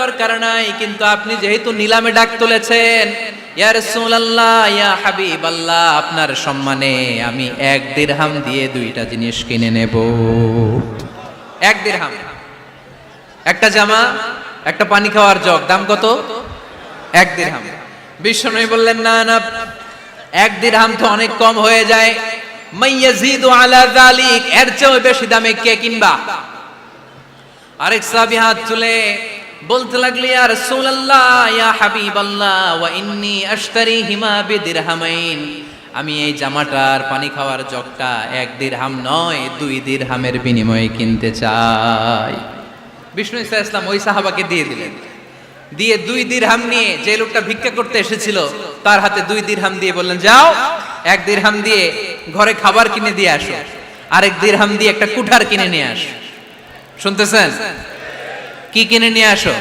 দরকার নাই, কিন্তু আপনি যেহেতু নিলামে ডাক তুলেছেন, ইয়া রাসূলুল্লাহ ইয়া হাবিবাল্লাহ, আপনার সম্মানে আমি 1 দিরহাম দিয়ে 2টা জিনিস কিনে নেব। 1 দিরহাম, একটা জামা, একটা পানি খাওয়ার জগ, দাম কত? 1 দিরহাম। বিশ্বনবী বললেন, না না, 1 দিরহাম তো অনেক কম হয়ে যায়। মাইয়াজিদু আলা যালিক, এর চেয়ে বেশি দামে কে কিনবা? আরেক সাহাবী হাত তুলে বলতে লাগলি, ইয়া রাসূলুল্লাহ ইয়া হাবিবাল্লাহ, ওয়া ইন্নী আশতারিহিমা বিদিরহামাইন, আমি এই জামাটার পানি খাওয়ার জগটা 1 দিরহাম নয় 2 দিরহামের বিনিময়ে কিনতে চাই। বিষ্ণু ইসা ইসলাম ওই সাহাবাকে দিয়ে দিলেন। দিয়ে 2 দিরহাম নিয়ে যে লোকটা ভিক্ষা করতে এসেছিল তার হাতে 2 দিরহাম দিয়ে বললেন, যাও 1 দিরহাম দিয়ে ঘরে খাবার কিনে দিয়ে আসো, আরেক দিরহাম দিয়ে একটা কুঠার কিনে নিয়ে আসো। শুনতেছেন? কি কিনে নিয়ে আসো?